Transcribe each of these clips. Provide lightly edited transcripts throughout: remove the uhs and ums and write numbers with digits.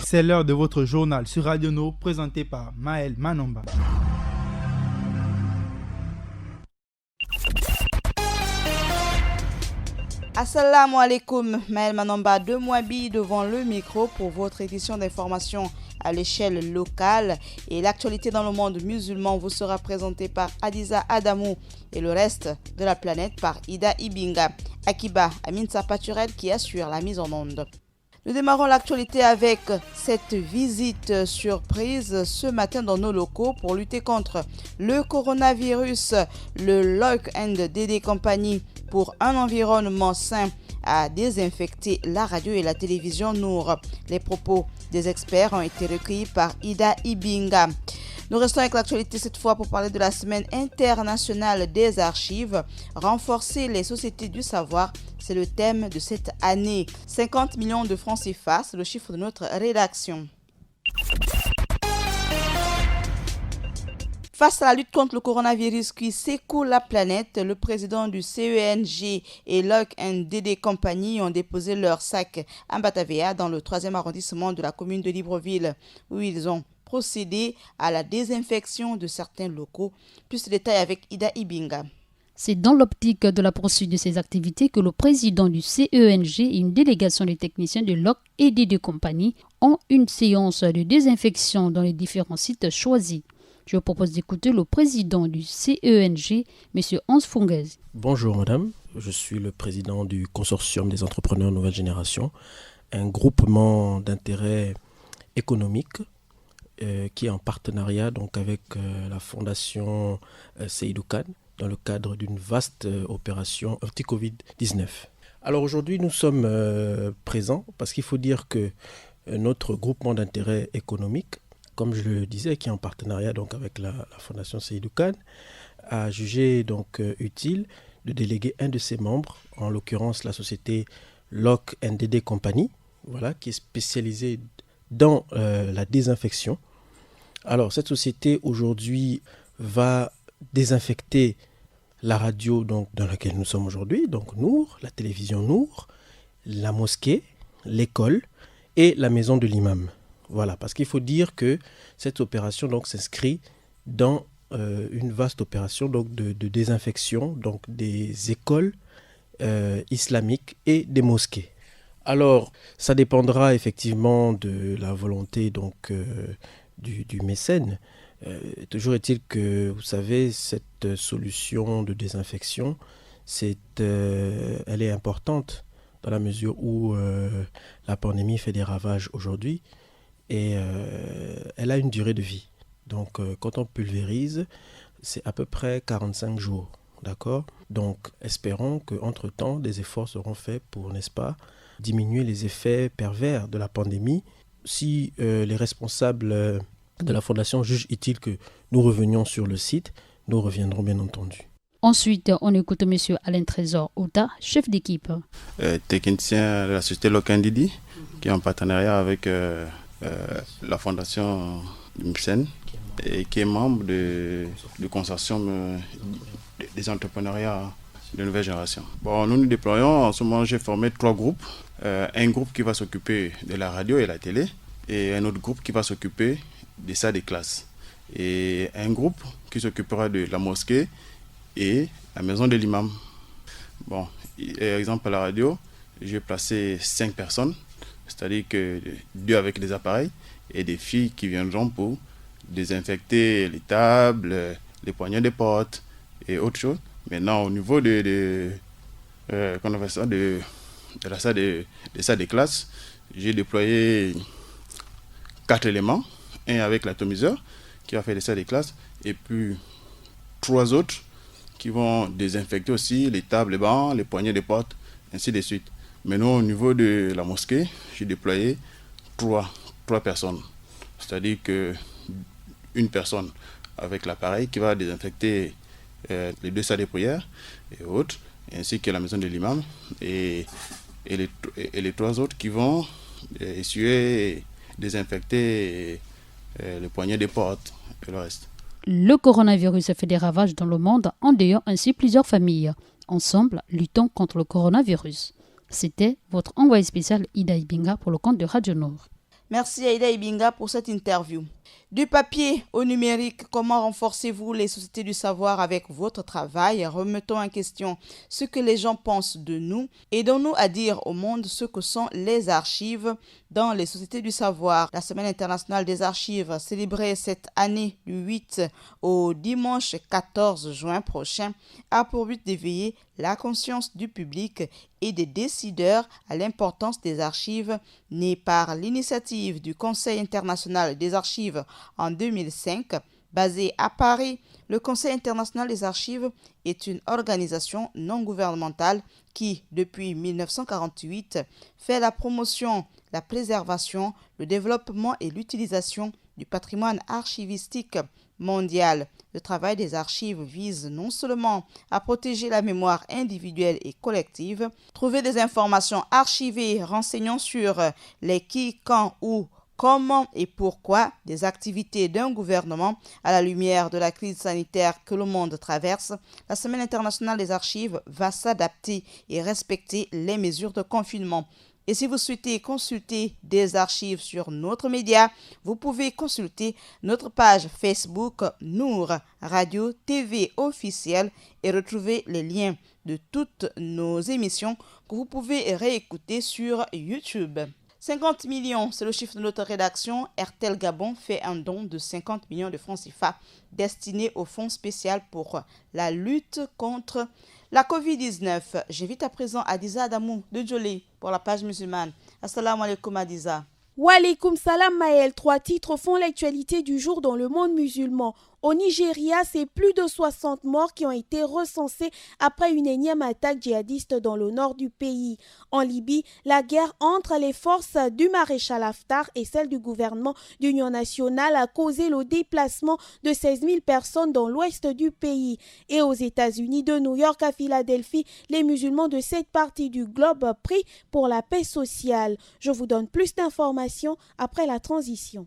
C'est l'heure de votre journal sur Radio No, présenté par Maël Manomba. Assalamu alaikum, Maël Manomba de Mouabi devant le micro pour votre édition d'information à l'échelle locale. Et l'actualité dans le monde musulman vous sera présentée par Adiza Adamou et le reste de la planète par Ida Ibinga. Akiba Aminsa Paturel qui assure la mise en onde. Nous démarrons l'actualité avec cette visite surprise ce matin dans nos locaux pour lutter contre le coronavirus. Le Lock & DD Company pour un environnement sain a désinfecté la radio et la télévision Nour. Les propos des experts ont été recueillis par Ida Ibinga. Nous restons avec l'actualité cette fois pour parler de la semaine internationale des archives. Renforcer les sociétés du savoir, c'est le thème de cette année. 50 millions de francs CFA, c'est le chiffre de notre rédaction. Face à la lutte contre le coronavirus qui secoue la planète, le président du CENG et Lock & DD Company ont déposé leur sac à Batavia dans le 3e arrondissement de la commune de Libreville, où ils ont procédé à la désinfection de certains locaux. Plus de détails avec Ida Ibinga. C'est dans l'optique de la poursuite de ces activités que le président du CENG et une délégation des techniciens de Lock & DD Company ont une séance de désinfection dans les différents sites choisis. Je vous propose d'écouter le président du CENG, M. Hans Funges. Bonjour madame, je suis le président du consortium des entrepreneurs nouvelle génération, un groupement d'intérêt économique qui est en partenariat donc, avec la fondation Seydou Khan dans le cadre d'une vaste opération anti-Covid-19. Alors aujourd'hui nous sommes présents parce qu'il faut dire que notre groupement d'intérêt économique, comme je le disais, qui est en partenariat donc, avec la fondation Seydou Khan, a jugé donc utile de déléguer un de ses membres, en l'occurrence la société Lock & DD Company, voilà, qui est spécialisée dans la désinfection. Alors cette société aujourd'hui va désinfecter la radio donc, dans laquelle nous sommes aujourd'hui, donc Nour, la télévision Nour, la mosquée, l'école et la maison de l'imam. Voilà, parce qu'il faut dire que cette opération donc, s'inscrit dans une vaste opération donc, de désinfection donc, des écoles islamiques et des mosquées. Alors, ça dépendra effectivement de la volonté donc, du mécène. Toujours est-il que, vous savez, cette solution de désinfection, elle est importante dans la mesure où la pandémie fait des ravages aujourd'hui et elle a une durée de vie. Donc, quand on pulvérise, c'est à peu près 45 jours. D'accord ? Donc, espérons qu'entre-temps, des efforts seront faits pour, n'est-ce pas, diminuer les effets pervers de la pandémie. Si les responsables de la Fondation jugent utile que nous revenions sur le site, nous reviendrons bien entendu. Ensuite, on écoute M. Alain Trésor Ota, chef d'équipe. Technicien de la société Lock & DD, qui est en partenariat avec la Fondation du MIPSEN et qui est membre du consortium des entrepreneuriats de nouvelle génération. Bon, nous déployons, en ce moment j'ai formé 3 groupes. Un groupe qui va s'occuper de la radio et la télé et un autre groupe qui va s'occuper des salles de classe et un groupe qui s'occupera de la mosquée et la maison de l'imam. Bon, exemple à la radio, j'ai placé 5 personnes, c'est-à-dire que 2 avec des appareils et des filles qui viendront pour désinfecter les tables, les poignées des portes et autres choses. Maintenant, au niveau de la salle de classe, j'ai déployé 4 éléments, un avec l'atomiseur qui va faire les salles de classe et puis 3 autres qui vont désinfecter aussi les tables, les bancs, les poignées des portes, ainsi de suite. Maintenant, au niveau de la mosquée, j'ai déployé 3 personnes. C'est-à-dire qu'une personne avec l'appareil qui va désinfecter les 2 salles de prière et autres, ainsi que la maison de l'imam, et les 3 autres qui vont essuyer, désinfecter les poignées des portes et le reste. Le coronavirus fait des ravages dans le monde, endeuillant ainsi plusieurs familles. Ensemble, luttons contre le coronavirus. C'était votre envoyé spécial Ida Ibinga pour le compte de Radio Nord. Merci Aïda Ibinga pour cette interview. Du papier au numérique, comment renforcez-vous les sociétés du savoir avec votre travail? Remettons en question ce que les gens pensent de nous. Aidons-nous à dire au monde ce que sont les archives dans les sociétés du savoir. La Semaine internationale des archives, célébrée cette année du 8 au dimanche 14 juin prochain, a pour but d'éveiller la conscience du public et des décideurs à l'importance des archives, née par l'initiative du Conseil international des archives en 2005. Basé à Paris, le Conseil international des archives est une organisation non gouvernementale qui, depuis 1948, fait la promotion, la préservation, le développement et l'utilisation du patrimoine archivistique mondial. Le travail des archives vise non seulement à protéger la mémoire individuelle et collective, trouver des informations archivées renseignant sur les qui, quand, où, comment et pourquoi des activités d'un gouvernement à la lumière de la crise sanitaire que le monde traverse, la Semaine internationale des archives va s'adapter et respecter les mesures de confinement. Et si vous souhaitez consulter des archives sur notre média, vous pouvez consulter notre page Facebook Nour Radio TV officielle et retrouver les liens de toutes nos émissions que vous pouvez réécouter sur YouTube. 50 millions, c'est le chiffre de notre rédaction. RTL Gabon fait un don de 50 millions de francs CFA destiné au fonds spécial pour la lutte contre la Covid-19. J'invite à présent Adiza Adamou de Djolé pour la page musulmane. Assalamu alaikum Adiza. Wa alaikum salam Maël. 3 titres font l'actualité du jour dans le monde musulman. Au Nigeria, c'est plus de 60 morts qui ont été recensés après une énième attaque djihadiste dans le nord du pays. En Libye, la guerre entre les forces du maréchal Haftar et celles du gouvernement d'union nationale a causé le déplacement de 16 000 personnes dans l'ouest du pays. Et aux États-Unis, de New York à Philadelphie, les musulmans de cette partie du globe prient pour la paix sociale. Je vous donne plus d'informations après la transition.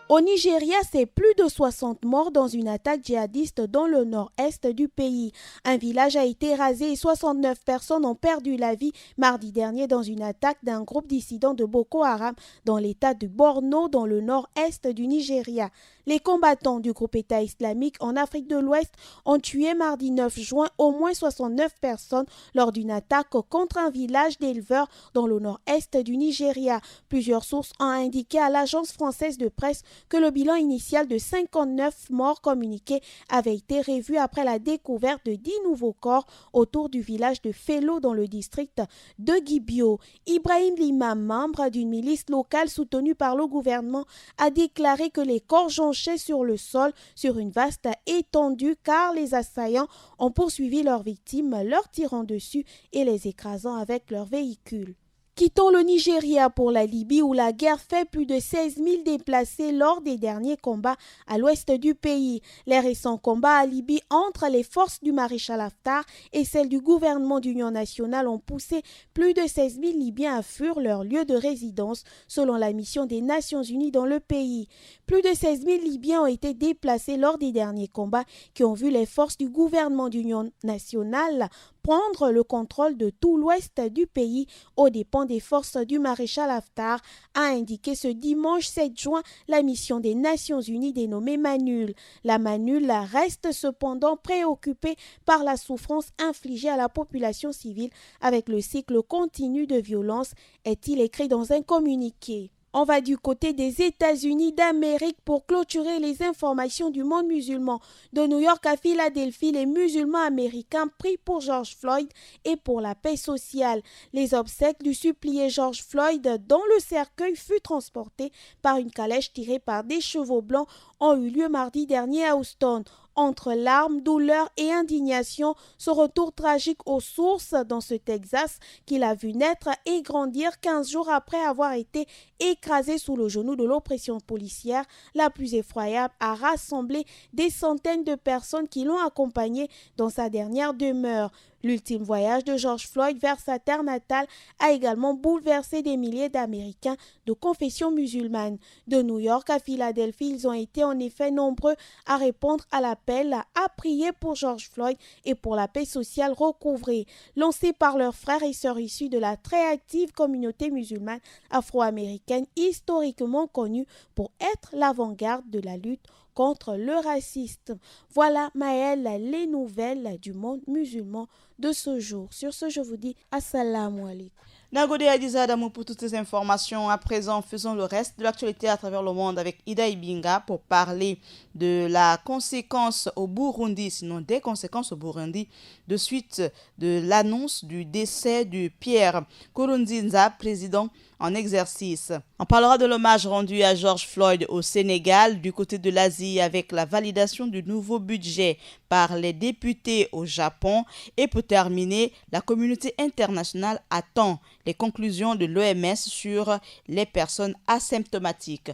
Au Nigeria, c'est plus de 60 morts dans une attaque djihadiste dans le nord-est du pays. Un village a été rasé et 69 personnes ont perdu la vie mardi dernier dans une attaque d'un groupe dissident de Boko Haram dans l'état de Borno, dans le nord-est du Nigeria. Les combattants du groupe État islamique en Afrique de l'Ouest ont tué mardi 9 juin au moins 69 personnes lors d'une attaque contre un village d'éleveurs dans le nord-est du Nigeria. Plusieurs sources ont indiqué à l'agence française de presse que le bilan initial de 59 morts communiqués avait été revu après la découverte de 10 nouveaux corps autour du village de Fello dans le district de Gibio. Ibrahim Limam, membre d'une milice locale soutenue par le gouvernement, a déclaré que les corps jonchaient sur le sol sur une vaste étendue car les assaillants ont poursuivi leurs victimes, leur tirant dessus et les écrasant avec leurs véhicules. Quittons le Nigeria pour la Libye où la guerre fait plus de 16 000 déplacés lors des derniers combats à l'ouest du pays. Les récents combats à Libye entre les forces du maréchal Haftar et celles du gouvernement d'union nationale ont poussé plus de 16 000 Libyens à fuir leur lieu de résidence selon la mission des Nations Unies dans le pays. Plus de 16 000 Libyens ont été déplacés lors des derniers combats qui ont vu les forces du gouvernement d'union nationale prendre le contrôle de tout l'ouest du pays aux dépens des forces du maréchal Haftar, a indiqué ce dimanche 7 juin la mission des Nations Unies dénommée MANUL. La MANUL reste cependant préoccupée par la souffrance infligée à la population civile avec le cycle continu de violence, est-il écrit dans un communiqué. On va du côté des États-Unis d'Amérique pour clôturer les informations du monde musulman. De New York à Philadelphie, les musulmans américains prient pour George Floyd et pour la paix sociale. Les obsèques du supplié George Floyd, dont le cercueil fut transporté par une calèche tirée par des chevaux blancs, ont eu lieu mardi dernier à Houston. Entre larmes, douleur et indignation, ce retour tragique aux sources dans ce Texas qu'il a vu naître et grandir 15 jours après avoir été écrasé sous le genou de l'oppression policière la plus effroyable, a rassemblé des centaines de personnes qui l'ont accompagné dans sa dernière demeure. L'ultime voyage de George Floyd vers sa terre natale a également bouleversé des milliers d'Américains de confession musulmane. De New York à Philadelphie, ils ont été en effet nombreux à répondre à l'appel à prier pour George Floyd et pour la paix sociale recouvrée, lancé par leurs frères et sœurs issus de la très active communauté musulmane afro-américaine, historiquement connue pour être l'avant-garde de la lutte contre le racisme. Voilà, Maëlle, les nouvelles du monde musulman de ce jour. Sur ce, je vous dis assalamu alaikum. Nagode Adiza Adamou pour toutes ces informations. À présent, faisons le reste de l'actualité à travers le monde avec Ida Ibinga pour parler de la conséquence au Burundi, sinon des conséquences au Burundi, de suite de l'annonce du décès de Pierre Nkurunziza, président en exercice. On parlera de l'hommage rendu à George Floyd au Sénégal, du côté de l'Asie, avec la validation du nouveau budget par les députés au Japon. Et pour terminer, la communauté internationale attend les conclusions de l'OMS sur les personnes asymptomatiques.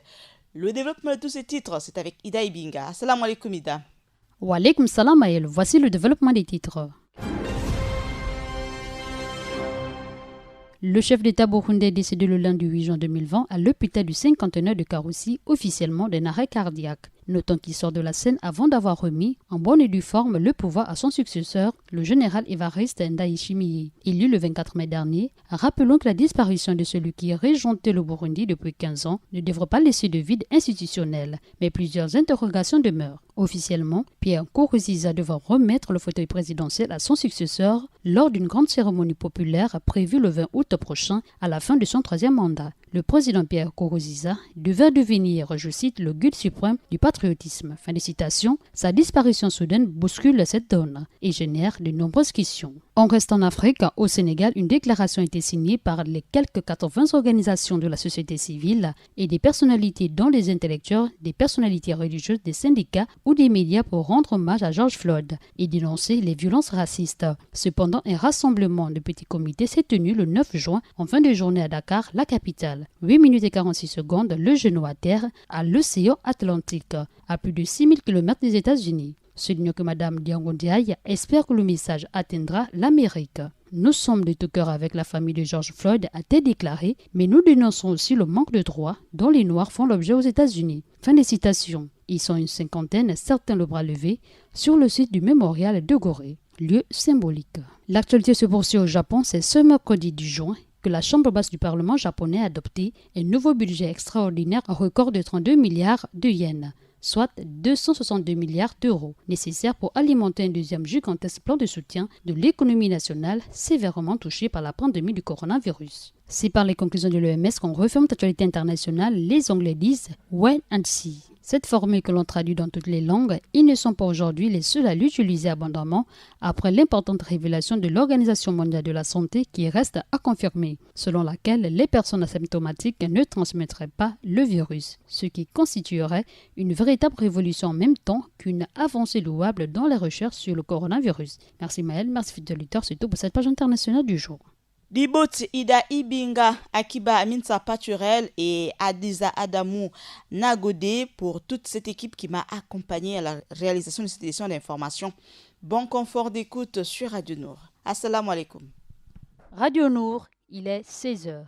Le développement de tous ces titres, c'est avec Ida Ibinga. Assalamu alaikum Ida. Wa alaikum salam Maël. Voici le développement des titres. Le chef d'État burundais est décédé le lundi 8 juin 2020 à l'hôpital du cinquantenaire de Karoussi, officiellement d'un arrêt cardiaque. Notons qu'il sort de la scène avant d'avoir remis, en bonne et due forme, le pouvoir à son successeur, le général Évariste Ndayishimiye. Élu le 24 mai dernier, rappelons que la disparition de celui qui régentait le Burundi depuis 15 ans ne devrait pas laisser de vide institutionnel, mais plusieurs interrogations demeurent. Officiellement, Pierre Nkurunziza devra remettre le fauteuil présidentiel à son successeur lors d'une grande cérémonie populaire prévue le 20 août prochain à la fin de son 3e mandat. Le président Pierre Nkurunziza devait devenir, je cite, le guide suprême du patriotisme. Fin de citation. Sa disparition soudaine bouscule cette donne et génère de nombreuses questions. On reste en Afrique. Au Sénégal, une déclaration a été signée par les quelques 80 organisations de la société civile et des personnalités dont les intellectuels, des personnalités religieuses, des syndicats ou des médias pour rendre hommage à George Floyd et dénoncer les violences racistes. Cependant, un rassemblement de petits comités s'est tenu le 9 juin en fin de journée à Dakar, la capitale. 8 minutes et 46 secondes, le genou à terre à l'océan Atlantique, à plus de 6000 km des États-Unis. Soulignons que Mme Diango Ndiaye espère que le message atteindra l'Amérique. Nous sommes de tout cœur avec la famille de George Floyd, a-t-elle déclaré, mais nous dénonçons aussi le manque de droits dont les Noirs font l'objet aux États-Unis. Fin des citations. Ils sont une cinquantaine, certains le bras levé, sur le site du mémorial de Gorée, lieu symbolique. L'actualité se poursuit au Japon, c'est ce mercredi 10 juin que la Chambre basse du Parlement japonais a adopté un nouveau budget extraordinaire à record de 32 milliards de yens, soit 262 milliards d'euros, nécessaires pour alimenter un deuxième gigantesque plan de soutien de l'économie nationale sévèrement touchée par la pandémie du coronavirus. C'est par les conclusions de l'OMS qu'on referme l'actualité internationale, les Anglais disent « wait and see ». Cette formule que l'on traduit dans toutes les langues, ils ne sont pas aujourd'hui les seuls à l'utiliser abondamment après l'importante révélation de l'Organisation mondiale de la santé qui reste à confirmer, selon laquelle les personnes asymptomatiques ne transmettraient pas le virus, ce qui constituerait une véritable révolution en même temps qu'une avancée louable dans les recherches sur le coronavirus. Merci Maël, merci fidèle auditeur, c'est tout pour cette page internationale du jour. Dibot Ida Ibinga, Akiba Aminsa Paturel et Adiza Adamou Nagode pour toute cette équipe qui m'a accompagné à la réalisation de cette édition d'information. Bon confort d'écoute sur Radio Nour. Assalamu alaikum. Radio Nour, il est 16h.